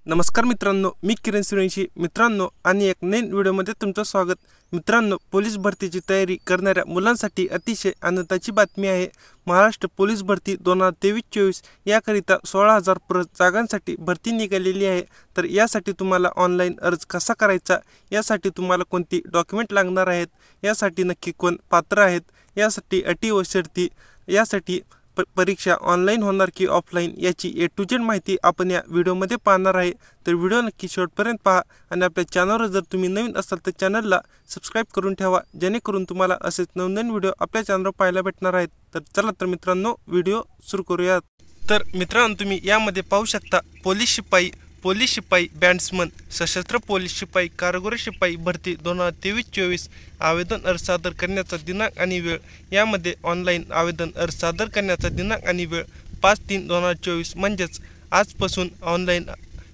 नमस्कार मित्रांनो, मी किरण सूर्यवंशी मित्रांनो आणि एक नवीन व्हिडिओमध्ये तुमचं स्वागत. मित्रांनो, पोलीस भरतीची तयारी करणाऱ्या मुलांसाठी अतिशय आनंदाची बातमी आहे. महाराष्ट्र पोलीस भरती 2023-24 याकरिता 16,000 परत जागांसाठी भरती निघालेली आहे. तर यासाठी तुम्हाला ऑनलाईन अर्ज कसा करायचा, यासाठी तुम्हाला कोणती डॉक्युमेंट लागणार आहेत, यासाठी नक्की कोण पात्र आहेत, यासाठी अटी व शर्ती, यासाठी परीक्षा ऑनलाईन होणार की ऑफलाईन याची A to Z माहिती आपण या व्हिडिओमध्ये पाहणार आहे. तर व्हिडिओ नक्की शेवटपर्यंत पहा आणि आपल्या चॅनलवर जर तुम्ही नवीन असाल तर चॅनलला सबस्क्राईब करून ठेवा, जेणेकरून तुम्हाला असेच नवनवीन व्हिडिओ आपल्या चॅनलवर पाहायला भेटणार आहेत. तर चला तर मित्रांनो, व्हिडिओ सुरू करूयात. तर मित्रांनो, तुम्ही यामध्ये पाहू शकता पोलीस शिपाई, बॅट्समन, सशस्त्र पोलीस शिपाई, कारागृह शिपाई भरती 2023-24 आवेदन अर्ज सादर करण्याचा दिनांक आणि वेळ. यामध्ये ऑनलाईन आवेदन अर्ज सादर करण्याचा दिनांक आणि वेळ 5/3/2024 म्हणजेच आजपासून ऑनलाईन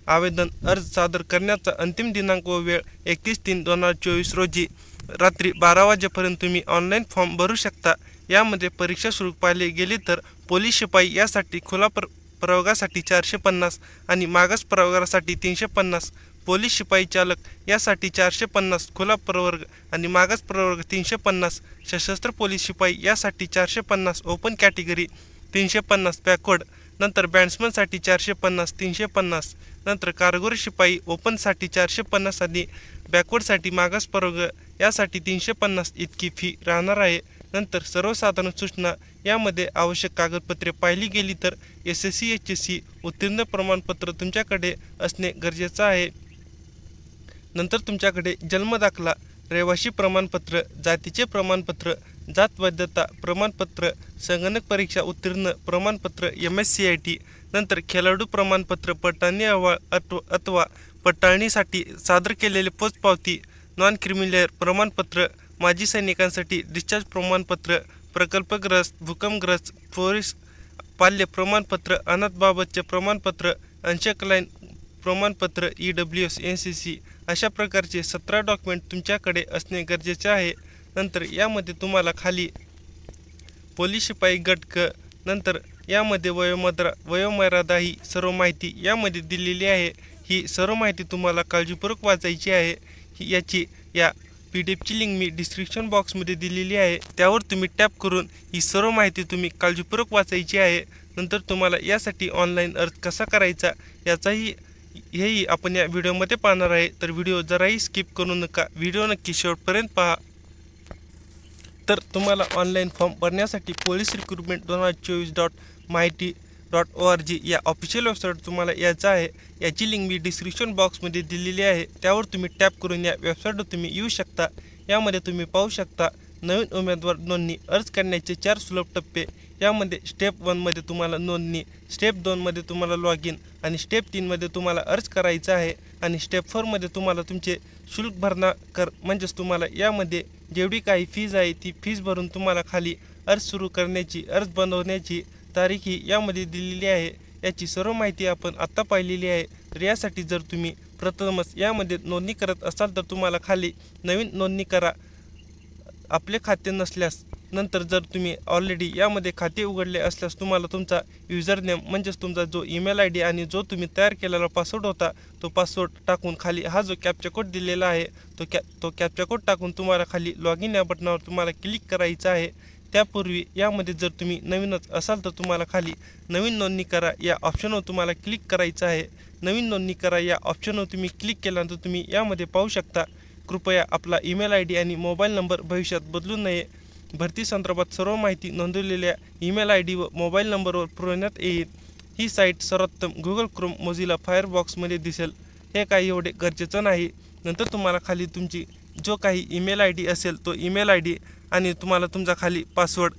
आवेदन अर्ज सादर करण्याचा अंतिम दिनांक व वेळ 31/3/2024 रोजी रात्री 12 वाजेपर्यंत तुम्ही ऑनलाईन फॉर्म भरू शकता. यामध्ये परीक्षा शुल्क पाहिले गेले तर पोलीस शिपाई यासाठी खुला प्रवर्गासाठी 450 आणि मागास प्रवर्गासाठी 350, पोलीस शिपाई चालक यासाठी 450 खुला प्रवर्ग आणि मागास प्रवर्ग 350, सशस्त्र पोलीस शिपाई यासाठी 450 ओपन कॅटेगरी 350 बॅकवर्ड, नंतर बॅट्समनसाठी 450 350, नंतर कारागृह शिपाई ओपनसाठी 450 आणि बॅकवर्डसाठी मागास प्रवर्ग यासाठी 350 इतकी फी राहणार आहे. नंतर सर्वसाधारण सूचना यामध्ये आवश्यक कागदपत्रे पाहिली गेली तर SSC HSC उत्तीर्ण प्रमाणपत्र तुमच्याकडे असणे गरजेचं आहे. नंतर तुमच्याकडे जन्मदाखला, रहिवासी प्रमाणपत्र, जातीचे प्रमाणपत्र, जात वैधता प्रमाणपत्र, संगणक परीक्षा उत्तीर्ण प्रमाणपत्र MSCIT, नंतर खेळाडू प्रमाणपत्र, पडताळणी अहवाल अथवा पडताळणीसाठी सादर केलेले पोचपावती, नॉन क्रिमिनल प्रमाणपत्र, माजी सैनिकांसाठी डिस्चार्ज प्रमाणपत्र, प्रकल्पग्रस्त, भूकंपग्रस्त, पोलीस पाल्य प्रमाणपत्र, अनाथबाबतचे प्रमाणपत्र, अंशकालीन प्रमाणपत्र, EWS NCC अशा प्रकारचे 17 डॉक्युमेंट तुमच्याकडे असणे गरजेचे आहे. नंतर यामध्ये तुम्हाला खाली पोलीस शिपाई गट क, नंतर यामध्ये वयोमर्यादा ही सर्व माहिती यामध्ये दिलेली आहे. ही सर्व माहिती तुम्हाला काळजीपूर्वक वाचायची आहे. या PDF लिंक मी डिस्क्रिप्शन बॉक्समध्ये दिलेली आहे, त्यावर तुम्ही टॅप करून ही सर्व माहिती तुम्ही काळजीपूर्वक वाचायची आहे. नंतर तुम्हाला यासाठी ऑनलाईन अर्ज कसा करायचा हेही आपण या व्हिडिओमध्ये पाहणार आहे. तर व्हिडिओ जराही स्किप करू नका, व्हिडिओ नक्की शेवटपर्यंत पहा. तर तुम्हाला ऑनलाईन फॉर्म भरण्यासाठी पोलीस रिक्रुटमेंट 2024.माहिती.org या ऑफिशियल वेबसाईट तुम्हाला यायचं आहे. याची लिंक मी डिस्क्रिप्शन बॉक्समध्ये दिलेली आहे, त्यावर तुम्ही टॅप करून या वेबसाईटवर तुम्ही येऊ शकता. यामध्ये तुम्ही पाहू शकता नवीन उमेदवार नोंदणी अर्ज करण्याचे 4 सुलभ टप्पे. यामध्ये स्टेप 1मध्ये तुम्हाला नोंदणी, स्टेप 2मध्ये तुम्हाला लॉग इन आणि स्टेप 3मध्ये तुम्हाला अर्ज करायचा आहे आणि स्टेप 4मध्ये तुम्हाला तुमचे शुल्क भरणा कर म्हणजेच तुम्हाला यामध्ये जेवढी काही फीज आहे ती फीज भरून तुम्हाला खाली अर्ज सुरू करण्याची, अर्ज बनवण्याची तारीख ही यामध्ये दिलेली आहे. याची सर्व माहिती आपण आत्ता पाहिलेली आहे. तर यासाठी जर तुम्ही प्रथमच यामध्ये नोंदणी करत असाल तर तुम्हाला खाली नवीन नोंदणी करा आपले खाते नसल्यास. नंतर जर तुम्ही ऑलरेडी यामध्ये खाते उघडले असल्यास तुम्हाला तुमचा युजर नेम म्हणजेच तुमचा जो ईमेल ID आणि जो तुम्ही तयार केलेला पासवर्ड होता तो पासवर्ड टाकून खाली हा जो कॅप्चा कोड दिलेला आहे तो कॅप्चा कोड टाकून तुम्हाला खाली लॉग इन या बटनावर तुम्हाला क्लिक करायचं आहे. त्यापूर्वी यामध्ये जर तुम्ही नवीनच असाल तर तुम्हाला खाली नवीन नोंदणी करा या ऑप्शनवर तुम्हाला क्लिक करायचं आहे. नवीन नोंदणी करा या ऑप्शनवर तुम्ही क्लिक केल्यानंतर तुम्ही यामध्ये पाहू शकता कृपया आपला ईमेल ID आणि मोबाईल नंबर भविष्यात बदलू नये. भरती संदर्भात सर्व माहिती नोंदवलेल्या ईमेल ID व मोबाईल नंबरवर पुरवण्यात येईल. ही साईट सर्वोत्तम Google Chrome, Mozilla Firefoxमध्ये दिसेल. हे काही एवढे गरजेचं नाही. नंतर तुम्हाला खाली तुमची जो काही ईमेल ID असेल तो ईमेल ID आणि तुम्हाला तुमचा खाली पासवर्ड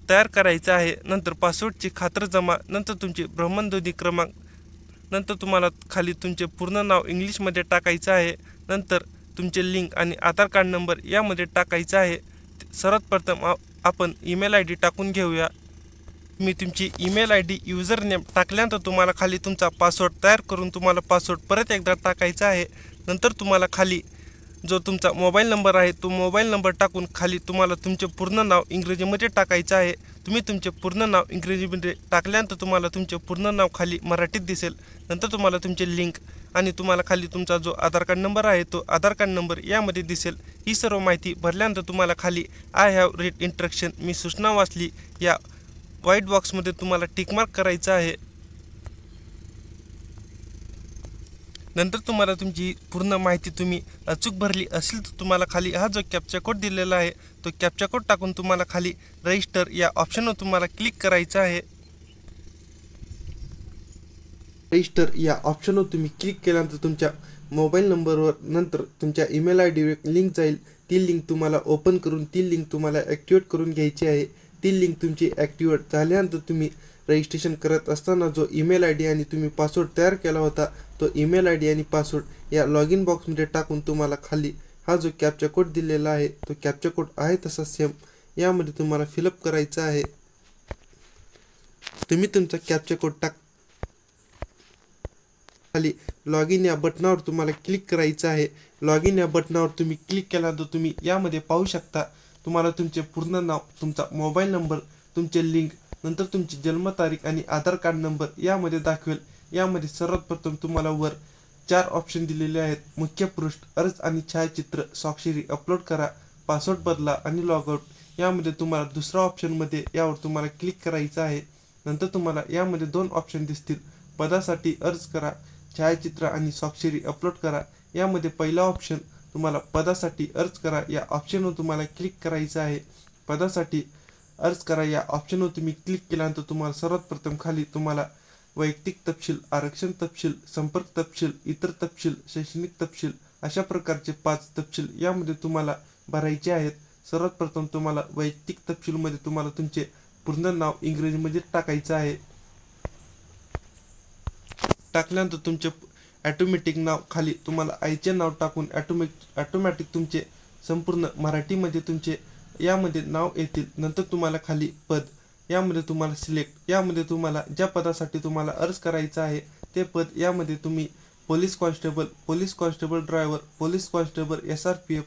तयार करायचा आहे. नंतर पासवर्डची खातरजमा, नंतर तुमची भ्रमणध्वनी क्रमांक, नंतर तुम्हाला खाली तुमचे पूर्ण नाव इंग्लिशमध्ये टाकायचं आहे. नंतर तुमचे लिंक आणि आधार कार्ड नंबर यामध्ये टाकायचा आहे. सर्वात प्रथम आपण ईमेल ID टाकून घेऊया. मी तुमची ईमेल ID युजर नेम टाकल्यानंतर तुम्हाला खाली तुमचा पासवर्ड तयार करून तुम्हाला पासवर्ड परत एकदा टाकायचा आहे. नंतर तुम्हाला खाली जो तुमचा मोबाईल नंबर आहे तो मोबाईल नंबर टाकून खाली तुम्हाला तुमचे पूर्ण नाव इंग्रजीमध्ये टाकायचं आहे. तुम्ही तुमचे पूर्ण नाव इंग्रजीमध्ये टाकल्यानंतर तुम्हाला तुमचे पूर्ण नाव खाली मराठीत दिसेल. नंतर तुम्हाला तुमचे लिंक आणि तुम्हाला खाली तुमचा जो आधार कार्ड नंबर आहे तो आधार कार्ड नंबर यामध्ये दिसेल। ही सर्व माहिती भरल्यानंतर तुम्हाला खाली आय हॅव रीड इंस्ट्रक्शन, मी सूचना वाचली, या व्हाईट बॉक्समध्ये तुम्हाला टिकमार्क करायचं आहे। नंतर तुम्हाला तुमची पूर्ण माहिती तुम्ही अचूक भरली असेल तर तुम्हाला खाली हा जो कॅप्चा कोड दिलेला आहे तो कॅप्चा कोड टाकून तुम्हाला खाली रजिस्टर या ऑप्शनवर तुम्हाला क्लिक करायचं आहे। रजिस्टर या ऑप्शनवर तुम्ही क्लिक केल्यानंतर तुमच्या मोबाईल नंबरवर नंतर तुमच्या ईमेल आयडीवर लिंक जाईल। ती लिंक तुम्हाला ओपन करून ती लिंक तुम्हाला ॲक्टिवेट करून घ्यायची आहे। ती लिंक तुमची ॲक्टिवेट झाल्यानंतर तुम्ही रजिस्ट्रेशन करत असताना जो ईमेल आय डी आणि तुम्ही पासवर्ड तयार केला होता तो ईमेल आय डी आणि पासवर्ड या लॉग इन बॉक्समध्ये टाकून तुम्हाला खाली हा जो कॅप्चा कोड दिलेला आहे तो कॅप्चा कोड आहे तसा सेम यामध्ये तुम्हाला फिलअप करायचा आहे। तुम्ही तुमचा कॅप्चा कोड खाली लॉग इन या बटनावर तुम्हाला क्लिक करायचं आहे। लॉग इन या बटनावर तुम्ही क्लिक केल्यानंतर तुम्ही यामध्ये पाहू शकता तुम्हाला तुमचे पूर्ण नाव, तुमचा मोबाईल नंबर, तुमचे लिंक, नंतर तुमची जन्मतारीख आणि आधार कार्ड नंबर यामध्ये दाखवेल। यामध्ये सर्वात प्रथम तुम्हाला वर 4 ऑप्शन दिलेले आहेत। मुख्य पृष्ठ, अर्ज आणि छायाचित्र, स्वाक्षरी, अपलोड करा, पासवर्ड बदला आणि लॉग आउट। यामध्ये तुम्हाला दुसरा ऑप्शनमध्ये यावर तुम्हाला क्लिक करायचं आहे। नंतर तुम्हाला यामध्ये 2 ऑप्शन दिसतील, पदासाठी अर्ज करा, छायाचित्र आणि स्वाक्षरी अपलोड करा। यामध्ये पहिला ऑप्शन तुम्हाला पदासाठी अर्ज करा या ऑप्शनवर तुम्हाला क्लिक करायचं आहे। पदासाठी अर्ज करा या ऑप्शनवर तुम्ही क्लिक केल्यानंतर तुम्हाला सर्वात प्रथम खाली तुम्हाला वैयक्तिक तपशील, आरक्षण तपशील, संपर्क तपशील, इतर तपशील, शैक्षणिक तपशील अशा प्रकारचे 5 तपशील यामध्ये तुम्हाला भरायचे आहेत। सर्वात प्रथम तुम्हाला वैयक्तिक तपशीलमध्ये तुम्हाला तुमचे पूर्ण नाव इंग्रजीमध्ये टाकायचं आहे। टाकल्यानंतर तुमचे ॲटोमॅटिक नाव खाली तुम्हाला आईचे नाव टाकून ॲटोमॅटिक तुमचे संपूर्ण मराठीमध्ये तुमचे यामध्ये नाव येतील। नंतर तुम्हाला खाली पद यामध्ये तुम्हाला सिलेक्ट, यामध्ये तुम्हाला ज्या पदासाठी तुम्हाला अर्ज करायचा आहे ते पद यामध्ये तुम्ही police constable, police constable driver, police constable SRPF,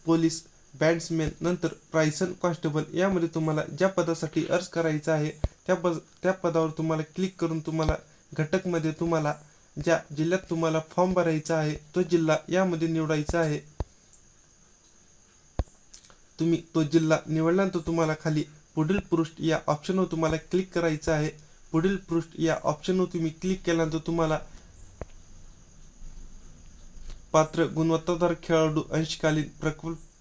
police batsman, नंतर प्रायसन कॉन्स्टेबल यामध्ये तुम्हाला ज्या पदासाठी अर्ज करायचा आहे त्या पदावर तुम्हाला क्लिक करून तुम्हाला घटकमध्ये तुम्हाला ज्या जिल्ह्यात तुम्हाला फॉर्म भरायचा आहे तो जिल्हा यामध्ये निवडायचा आहे। तुम्ही तो जिल्हा निवडल्यानंतर तुम्हाला खाली पुढील पृष्ठ या ऑप्शनवर तुम्हाला क्लिक करायचं आहे। पुढील पृष्ठ या ऑप्शनवर तुम्ही क्लिक केल्यानंतर तुम्हाला पात्र, गुणवत्ताधार खेळाडू, अंशकालीन,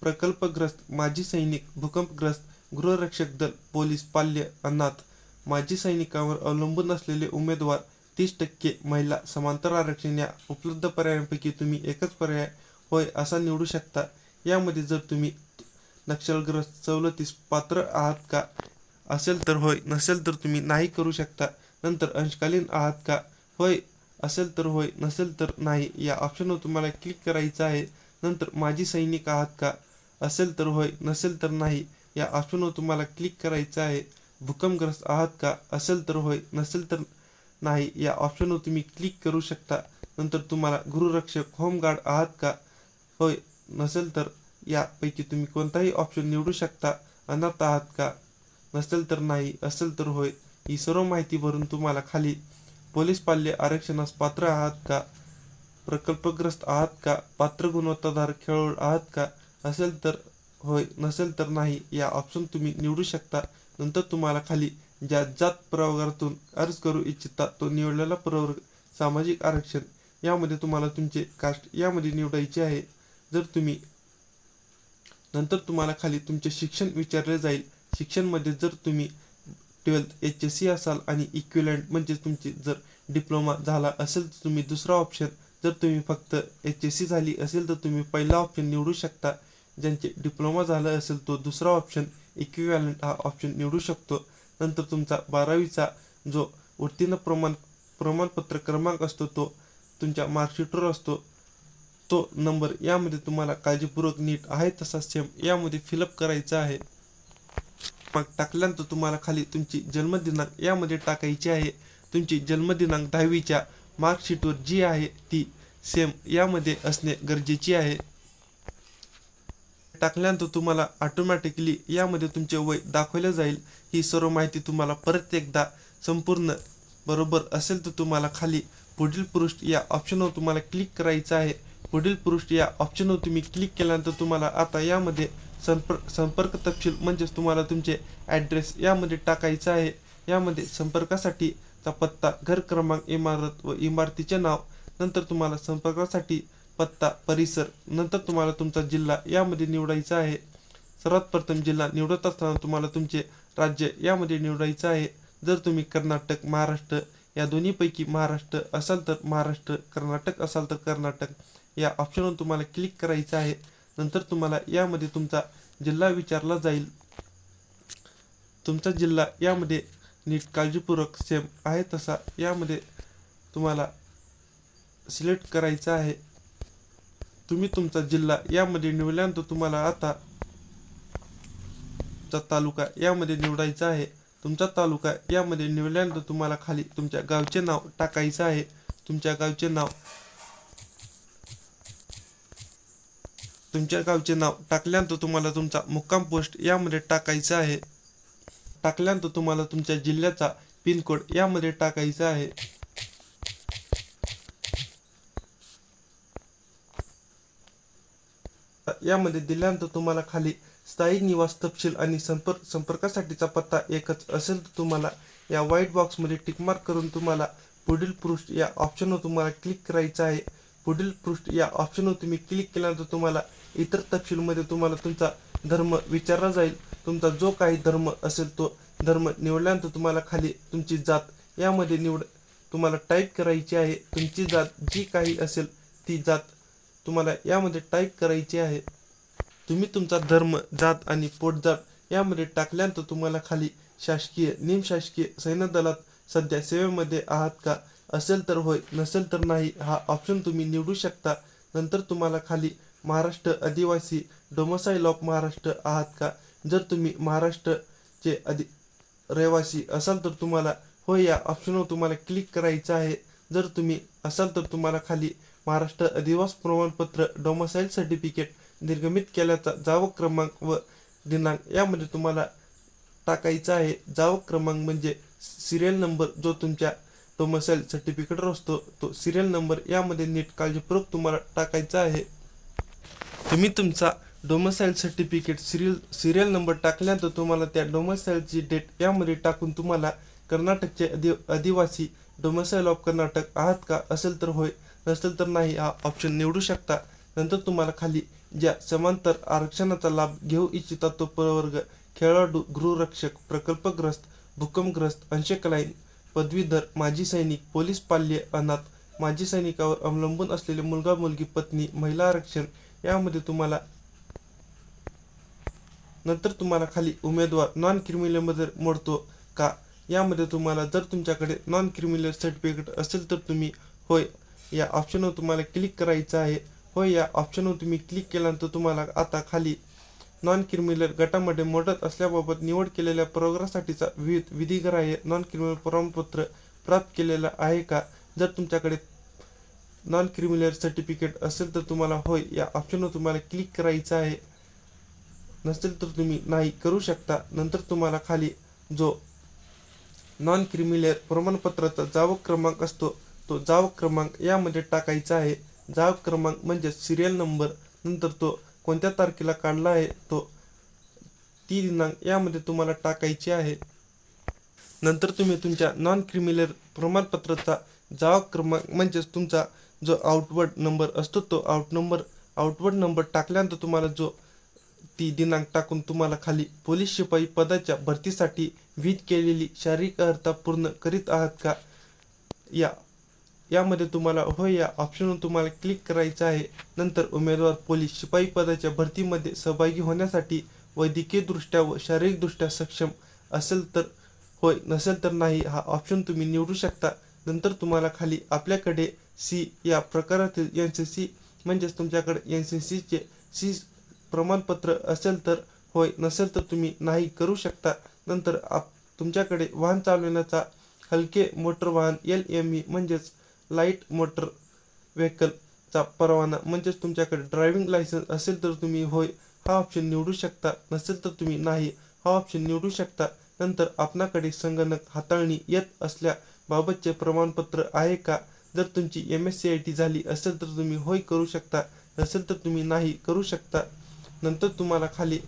प्रकल्पग्रस्त, माजी सैनिक, भूकंपग्रस्त, गृहरक्षक दल, पोलीस, पाल्य, अनाथ, माजी सैनिकांवर अवलंबून असलेले उमेदवार, 30% महिला, समांतर आरक्षण या उपलब्ध पर्यायांपैकी तुम्ही एकच पर्याय होय असा निवडू शकता। यामध्ये जर तुम्ही नक्षलग्रस्त सवलतीस पात्र आहात का असेल तर होय, नसेल तर तुम्ही नाही करू शकता। नंतर अंशकालीन आहात का, होय असेल तर होय, नसेल तर नाही या ऑप्शनवर तुम्हाला क्लिक करायचं आहे। नंतर माजी सैनिक आहात का, असेल तर होय, नसेल तर नाही या ऑप्शनवर तुम्हाला क्लिक करायचं आहे। भूकंपग्रस्त आहात का, असेल तर होय, नसेल तर नाही या ऑप्शनवर तुम्ही क्लिक करू शकता। नंतर तुम्हाला गृहरक्षक, होमगार्ड आहात का, होय, नसेल तर यापैकी तुम्ही कोणताही ऑप्शन निवडू शकता। अनाथ आहात का, नसेल तर नाही, असेल तर होय। ही सर्व माहिती भरून तुम्हाला खाली पोलीस पाल्य आरक्षणास पात्र आहात का, प्रकल्पग्रस्त आहात का, पात्र गुणवत्ताधार खेळाडू आहात का, असेल तर होय, नसेल तर नाही या ऑप्शन तुम्ही निवडू शकता। नंतर तुम्हाला खाली ज्या जात प्रवर्गातून अर्ज करू इच्छिता तो निवडलेला प्रवर्ग, सामाजिक आरक्षण यामध्ये तुम्हाला तुमचे कास्ट यामध्ये निवडायचे आहे। जर तुम्ही नंतर तुम्हाला खाली तुमचे शिक्षण विचारले जाईल। शिक्षणमध्ये जर तुम्ही 12th HSC असाल आणि इक्विलंट म्हणजे तुमची जर डिप्लोमा झाला असेल तर तुम्ही दुसरा ऑप्शन, जर तुम्ही फक्त HSC झाली असेल तर तुम्ही पहिला ऑप्शन निवडू शकता। ज्यांचे डिप्लोमा झाला असेल तो दुसरा ऑप्शन, इक्विवॅलंट हा ऑप्शन निवडू शकतो। नंतर तुमचा 12वीचा जो उत्तीर्ण प्रमाणपत्र क्रमांक असतो तो तुमच्या मार्कशीटवर असतो तो नंबर यामध्ये तुम्हाला काळजीपूर्वक नीट आहे तसा सेम यामध्ये फिलअप करायचा आहे। मग टाकल्यानंतर तुम्हाला खाली तुमची जन्मदिनांक यामध्ये टाकायची आहे। तुमची जन्मदिनांक 10वीच्या मार्कशीटवर जी आहे ती सेम यामध्ये असणे गरजेची आहे। टाकल्यानंतर तुम्हाला ऑटोमॅटिकली यामध्ये तुमचे वय दाखवले जाईल। ही सर्व माहिती तुम्हाला परत एकदा संपूर्ण बरोबर असेल तर तुम्हाला खाली पुढील पृष्ठ या ऑप्शनवर तुम्हाला क्लिक करायचं आहे। पुढील पृष्ठ या ऑप्शनवर तुम्ही क्लिक केल्यानंतर तुम्हाला आता यामध्ये संपर्क तपशील म्हणजेच तुम्हाला तुमचे ॲड्रेस यामध्ये टाकायचं आहे। यामध्ये संपर्कासाठीचा पत्ता, घर क्रमांक, इमारत व इमारतीचे नाव, नंतर तुम्हाला संपर्कासाठी पत्ता, परिसर, नंतर तुम्हाला तुमचा जिल्हा यामध्ये निवडायचा आहे। सर्वात प्रथम जिल्हा निवडत असताना तुम्हाला तुमचे राज्य यामध्ये निवडायचं आहे। जर तुम्ही कर्नाटक, महाराष्ट्र या दोन्हीपैकी महाराष्ट्र असाल तर महाराष्ट्र, कर्नाटक असाल तर कर्नाटक या ऑप्शनवर तुम्हाला क्लिक करायचं आहे। नंतर तुम्हाला यामध्ये तुमचा जिल्हा विचारला जाईल। तुमचा जिल्हा यामध्ये नीट काळजीपूर्वक सेम आहे तसा यामध्ये तुम्हाला सिलेक्ट करायचा आहे। तुम्ही तुमचा जिल्हा यामध्ये निवडल्यानंतर तुम्हाला आता तालुका यामध्ये निवडायचा आहे। तुमचा तालुका यामध्ये निवडल्यानंतर तुम्हाला खाली तुमच्या गावचे नाव टाकायचं आहे। तुमच्या गावचे नाव टाकल्यानंतर तुम्हाला तुमचा मुक्काम पोस्ट यामध्ये टाकायचा आहे। टाकल्यानंतर तुम्हाला तुमच्या जिल्ह्याचा पिनकोड यामध्ये टाकायचा आहे। यामध्ये दिल्यानंतर तुम्हाला खाली स्थायी निवास तपशील आणि संपर्कासाठीचा पत्ता एकच असेल तर तुम्हाला या व्हाईट बॉक्समध्ये टिकमार्क करून तुम्हाला पुढील पृष्ठ या ऑप्शनवर तुम्हाला क्लिक करायचं आहे। पुढील पृष्ठ या ऑप्शनवर तुम्ही क्लिक केल्यानंतर तुम्हाला इतर तपशीलमध्ये तुम्हाला तुमचा धर्म विचारला जाईल। तुमचा जो काही धर्म असेल तो धर्म निवडल्यानंतर तुम्हाला खाली तुमची जात यामध्ये तुम्हाला टाईप करायची आहे। तुमची जात जी काही असेल ती जात तुम्हाला यामध्ये टाईप करायची आहे। तुम्ही तुमचा धर्म, जात आणि पोटजात यामध्ये टाकल्यानंतर तुम्हाला खाली शासकीय, निमशासकीय, सैन्य दलात सध्या सेवेमध्ये आहात का असेल तर होय, नसेल तर नाही हा ऑप्शन तुम्ही निवडू शकता। नंतर तुम्हाला खाली महाराष्ट्र आदिवासी, डोमिसाईल ऑफ महाराष्ट्र आहात का, जर तुम्ही महाराष्ट्रचे रहिवासी असाल तर तुम्हाला होय या ऑप्शनवर तुम्हाला क्लिक करायचं आहे। जर तुम्ही असाल तर तुम्हाला खाली महाराष्ट्र अधिवास प्रमाणपत्र, डोमिसाईल सर्टिफिकेट निर्गमित केल्याचा जावक क्रमांक व दिनांक यामध्ये तुम्हाला टाकायचा आहे। जावक क्रमांक म्हणजे सिरियल नंबर जो तुमच्या डोमिसाईल सर्टिफिकेटवर असतो तो सिरियल नंबर यामध्ये नीट काळजीपूर्वक तुम्हाला टाकायचा आहे। तुम्ही तुमचा डोमिसाईल सर्टिफिकेट सिरियल नंबर टाकल्यानंतर तुम्हाला त्या डोमिसाईलची डेट यामध्ये टाकून तुम्हाला कर्नाटकचे आदिवासी, डोमिसाईल ऑफ कर्नाटक आहात का असेल तर होय, नसेल तर नाही हा ऑप्शन निवडू शकता। नंतर तुम्हाला खाली ज्या समांतर आरक्षणाचा लाभ घेऊ इच्छिता तो प्रवर्ग, खेळाडू, गृहरक्षक, प्रकल्पग्रस्त, भूकंपग्रस्त, अंशकालीन, पदवीधर, माजी सैनिक, पोलीस पाल्य, अनाथ, माजी सैनिकावर अवलंबून असलेले मुलगा मुलगी, पत्नी, महिला आरक्षण यामध्ये तुम्हाला नंतर तुम्हाला खाली उमेदवार नॉन क्रिमिनलमध्ये मोडतो का यामध्ये तुम्हाला जर तुमच्याकडे नॉन क्रिमिनल सर्टिफिकेट असेल तर तुम्ही होय या ऑप्शनवर तुम्हाला क्लिक करायचं आहे। होय या ऑप्शनवर तुम्ही क्लिक केल्यानंतर तुम्हाला आता खाली नॉन क्रिमिनल गटामध्ये मोडत असल्याबाबत निवड केलेल्या प्रवर्गासाठीचा विधिग्राह्य नॉन क्रिमिनल प्रमाणपत्र प्राप्त केलेला आहे का, जर तुमच्याकडे नॉन क्रिमिनल सर्टिफिकेट असेल तर तुम्हाला होय या ऑप्शनवर तुम्हाला क्लिक करायचं आहे, नसेल तर तुम्ही नाही करू शकता। नंतर तुम्हाला खाली जो नॉन क्रिमिनल प्रमाणपत्राचा जावक क्रमांक असतो तो जावक क्रमांक यामध्ये टाकायचा आहे। जावक क्रमांक म्हणजे सिरियल नंबर, नंतर तो कोणत्या तारखेला काढला आहे तो ती दिनांक यामध्ये तुम्हाला टाकायची आहे। नंतर तुम्ही तुमच्या नॉन क्रिमिनल प्रमाणपत्राचा जावक क्रमांक म्हणजेच तुमचा जो आउटवर्ड नंबर असतो तो आउटवर्ड नंबर टाकल्यानंतर तुम्हाला जो ती दिनांक टाकून तुम्हाला खाली पोलीस शिपाई पदाच्या भरतीसाठी विहित केलेली शारीरिक अर्हता पूर्ण करीत आहात का यामध्ये तुम्हाला होय या ऑप्शनवर तुम्हाला क्लिक करायचं आहे। नंतर उमेदवार पोलीस शिपाई पदाच्या भरतीमध्ये सहभागी होण्यासाठी वैद्यकीयदृष्ट्या व शारीरिकदृष्ट्या सक्षम असेल तर होय, नसेल तर नाही हा ऑप्शन तुम्ही निवडू शकता। नंतर तुम्हाला खाली आपल्याकडे सी या प्रकारातील NCC म्हणजेच तुमच्याकडे NCCचे सी प्रमाणपत्र असेल तर होय, नसेल तर तुम्ही नाही करू शकता। नंतर तुमच्याकडे वाहन चालवण्याचा हलके मोटर वाहन LME म्हणजेच लाईट मोटर व्हेकलचा परवाना म्हणजेच तुमच्याकडे ड्रायव्हिंग लायसन्स असेल तर तुम्ही होय हा ऑप्शन निवडू शकता, नसेल तर तुम्ही नाही हा ऑप्शन निवडू शकता। नंतर आपणाकडे संगणक हाताळणी येत असल्याबाबतचे प्रमाणपत्र आहे का, जर तुमची MSCIT झाली असेल तर तुम्ही होय करू शकता, नसेल तर तुम्ही नाही करू शकता. नंतर तुम्हाला खाली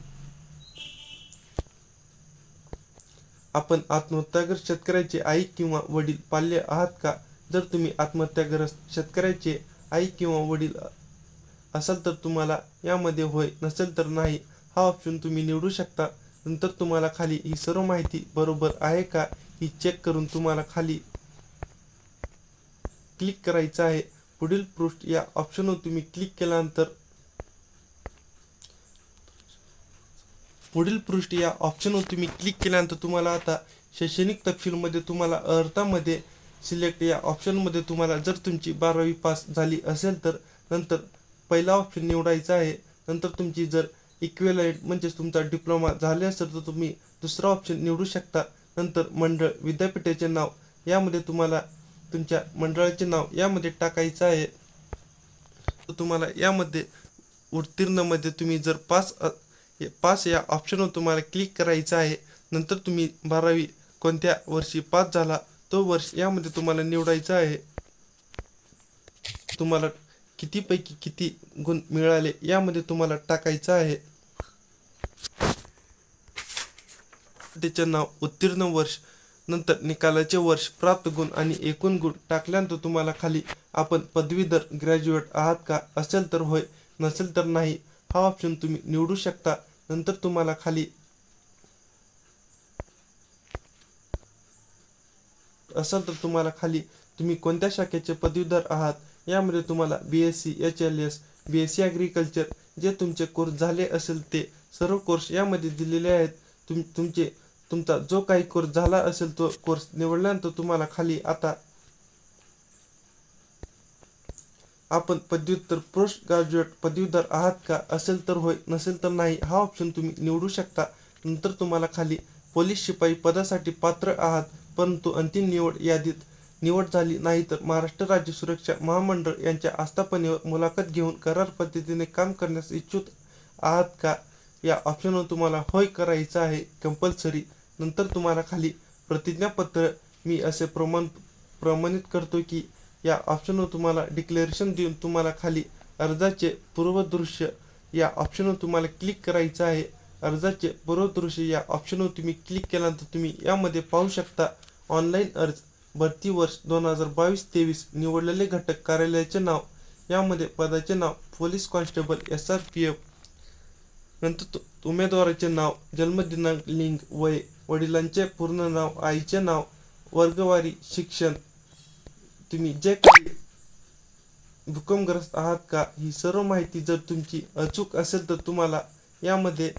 आपण आत्महत्याग्रस्त शेतकऱ्याचे आई किंवा वडील पाल्य आहात का? जर तुम्ही आत्महत्याग्रस्त शेतकऱ्याचे आई किंवा वडील असाल तर तुम्हाला यामध्ये होय, नसेल तर नाही हा ऑप्शन तुम्ही निवडू शकता. नंतर तुम्हाला खाली ही सर्व माहिती बरोबर आहे का ही चेक करून तुम्हाला खाली क्लिक करायचं आहे. पुढील पृष्ठ या ऑप्शनवर तुम्ही क्लिक केल्यानंतर तुम्हाला आता शैक्षणिक तपशीलमध्ये तुम्हाला अर्थामध्ये सिलेक्ट या ऑप्शनमध्ये तुम्हाला जर तुमची 12वी पास झाली असेल तर नंतर पहिला ऑप्शन निवडायचा आहे. नंतर तुमची जर इक्विव्हॅलेंट म्हणजेच तुमचा डिप्लोमा झाले असेल तर तुम्ही दुसरा ऑप्शन निवडू शकता. नंतर मंडळ विद्यापीठाचे नाव यामध्ये तुम्हाला तुमच्या मंडळाचे नाव यामध्ये टाकायचं आहे. तर तुम्हाला यामध्ये उत्तीर्णमध्ये तुम्ही जर पास या ऑप्शनवर तुम्हाला क्लिक करायचं आहे. नंतर तुम्ही 12वी कोणत्या वर्षी पास झाला तो वर्ष यामध्ये तुम्हाला निवडायचं आहे. तुम्हाला कितीपैकी किती गुण मिळाले यामध्ये तुम्हाला टाकायचं आहे. त्याचे नाव, उत्तीर्ण वर्ष, नंतर निकालाचे वर्ष, प्राप्त गुण आणि एकूण गुण टाकल्यानंतर तुम्हाला खाली आपण पदवीधर ग्रॅज्युएट आहात का असेल तर होय, नसेल तर नाही हा ऑप्शन तुम्ही निवडू शकता. नंतर तुम्हाला खाली असेल तर तुम्हाला खाली तुम्ही कोणत्या शाखेचे पदवीधर आहात यामध्ये तुम्हाला BSc, HLS, BSc ॲग्रिकल्चर जे तुमचे कोर्स झाले असेल ते सर्व कोर्स यामध्ये दिलेले आहेत. तुमचा जो काही कोर्स झाला असेल तो कोर्स निवडल्यानंतर तुम्हाला खाली आता आपण पदव्युत्तर पोस्ट ग्रॅज्युएट पदवीधर आहात का असेल तर होय, नसेल तर नाही हा ऑप्शन तुम्ही निवडू शकता. नंतर तुम्हाला खाली पोलीस शिपाई पदासाठी पात्र आहात परंतु अंतिम निवड यादीत निवड झाली नाही तर महाराष्ट्र राज्य सुरक्षा महामंडळ यांच्या आस्थापनेवर मुलाखत घेऊन करार पद्धतीने काम करण्यास इच्छुक आहात का या ऑप्शनवर तुम्हाला होय करायचं आहे कंपल्सरी. नंतर तुम्हाला खाली प्रतिज्ञापत्र मी असे प्रमाणित करतो की या ऑप्शनवर तुम्हाला डिक्लेरेशन देऊन तुम्हाला खाली अर्जाचे पूर्वदृश्य या ऑप्शनवर तुम्हाला क्लिक करायचं आहे. अर्जाचे पूर्वदृश्य या ऑप्शनवर तुम्ही क्लिक केल्यानंतर तुम्ही यामध्ये पाहू शकता ऑनलाईन अर्ज, भरती वर्ष 2022-23, निवडलेले घटक, कार्यालयाचे नाव, यामध्ये पदाचे नाव पोलीस कॉन्स्टेबल SRPF, नंतर उमेदवाराचे नाव, जन्मदिनांक, लिंग, वय, वडिलांचे पूर्ण नाव, आईचे नाव, वर्गवारी, शिक्षण, तुम्ही जे काही भूकंपग्रस्त आहात का ही सर्व माहिती जर तुमची अचूक असेल तर तुम्हाला यामध्ये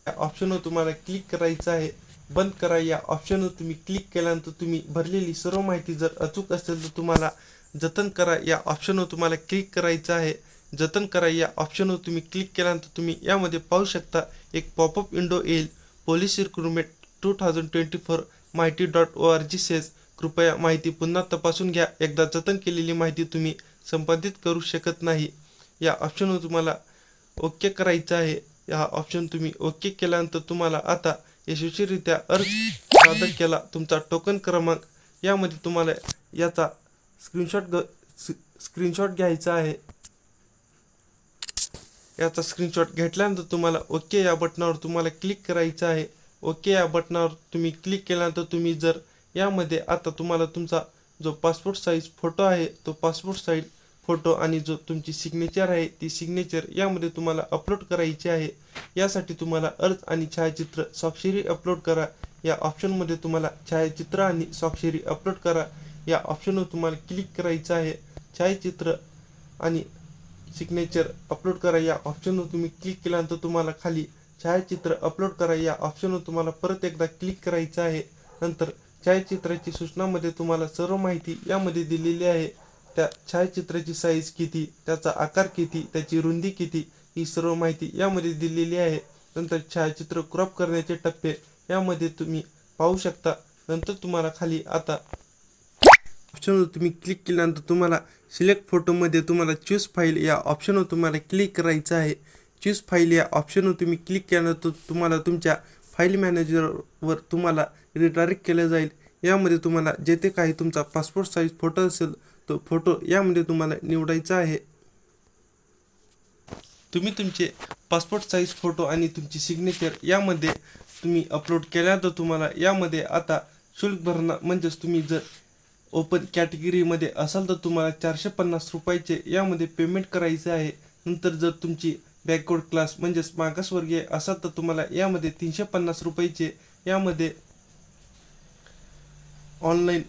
ऑप्शनवर तुम्हाला क्लिक करायचं आहे. बंद करा या ऑप्शनवर तुम्ही क्लिक केल्यानंतर तुम्ही भरलेली सर्व माहिती जर अचूक असेल तर तुम्हाला जतन करा या ऑप्शनवर तुम्हाला क्लिक करायचं आहे. जतन करा या ऑप्शनवर तुम्ही क्लिक केल्यानंतर तुम्ही यामध्ये पाहू शकता एक पॉपअप विंडो येईल. पोलीस रिक्रुटमेंट 2024 माहिती.org सेज कृपया माहिती पुन्हा तपासून घ्या. एकदा जतन केलेली माहिती तुम्ही संपादित करू शकत नाही. या ऑप्शनवर तुम्हाला ओके करायचं आहे. हा ऑप्शन तुम्ही ओके केल्यानंतर तुम्हाला आता यशस्वीरित्या अर्ज सादर केला. तुमचा टोकन क्रमांक यामध्ये तुम्हाला याचा स्क्रीनशॉट घ्यायचा आहे. याचा स्क्रीनशॉट घेतल्यानंतर तुम्हाला ओके या बटनावर तुम्हाला क्लिक करायचं आहे. ओके या बटनावर तुम्ही क्लिक केल्यानंतर तुम्ही जर यामध्ये आता तुम्हाला तुमचा जो पासपोर्ट साईज फोटो आहे तो पासपोर्ट साईज फोटो आणि जो तुमची सिग्नेचर आहे ती सिग्नेचर यामध्ये तुम्हाला अपलोड करायची आहे. यासाठी तुम्हाला अर्ज आणि छायाचित्र स्वाक्षरी अपलोड करा या ऑप्शनमध्ये तुम्हाला छायाचित्र आणि स्वाक्षरी अपलोड करा या ऑप्शनवर तुम्हाला क्लिक करायचं आहे. छायाचित्र आणि सिग्नेचर अपलोड करा या ऑप्शनवर तुम्ही क्लिक केल्यानंतर तुम्हाला खाली छायाचित्र अपलोड करा या ऑप्शनवर तुम्हाला परत एकदा क्लिक करायचं आहे. नंतर छायाचित्राची सूचनामध्ये तुम्हाला सर्व माहिती यामध्ये दिलेली आहे. त्या छायाचित्राची साईज किती, त्याचा आकार किती, त्याची रुंदी किती ही सर्व माहिती यामध्ये दिलेली आहे. नंतर छायाचित्र क्रॉप करण्याचे टप्पे यामध्ये तुम्ही पाहू शकता. नंतर तुम्हाला खाली आता ऑप्शनवर तुम्ही क्लिक केल्यानंतर तुम्हाला सिलेक्ट फोटोमध्ये तुम्हाला चूज फाईल या ऑप्शनवर तुम्हाला क्लिक करायचं आहे. चूज फाईल या ऑप्शनवर तुम्ही क्लिक केल्यानंतर तुम्हाला तुमच्या फाईल मॅनेजरवर तुम्हाला रिडायरेक्ट केलं जाईल. यामध्ये तुम्हाला जेथे काही तुमचा पासपोर्ट साईज फोटो असेल तो फोटो यामध्ये तुम्हाला निवडायचा आहे। तुम्ही तुमचे पासपोर्ट साईज फोटो आणि तुमची सिग्नेचर यामध्ये तुम्ही अपलोड केल्यानंतर तुम्हाला यामध्ये आता शुल्क भरणं म्हणजेच तुम्ही जर ओपन कॅटेगरीमध्ये असाल तर तुम्हाला 450 रुपयाचे यामध्ये पेमेंट करायचे आहे। नंतर जर तुमची बॅकवर्ड क्लास म्हणजेच मागासवर्गीय असाल तर तुम्हाला यामध्ये 350 रुपयाचे यामध्ये ऑनलाईन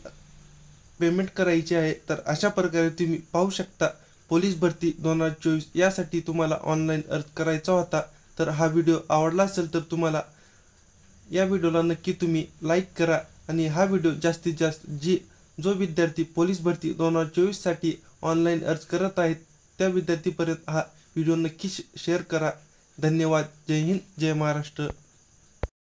पेमेंट करायचे आहे। तर अशा प्रकारे तुम्ही पाहू शकता पोलीस भरती 2024 यासाठी तुम्हाला ऑनलाईन अर्ज करायचा होता। तर हा व्हिडिओ आवडला असेल तर तुम्हाला या व्हिडिओला नक्की तुम्ही लाईक करा आणि हा व्हिडिओ जास्तीत जास्त जो विद्यार्थी पोलीस भरती 2024 साठी ऑनलाईन अर्ज करत आहेत त्या विद्यार्थीपर्यंत हा व्हिडिओ नक्की शेअर करा। धन्यवाद। जय हिंद, जय महाराष्ट्र।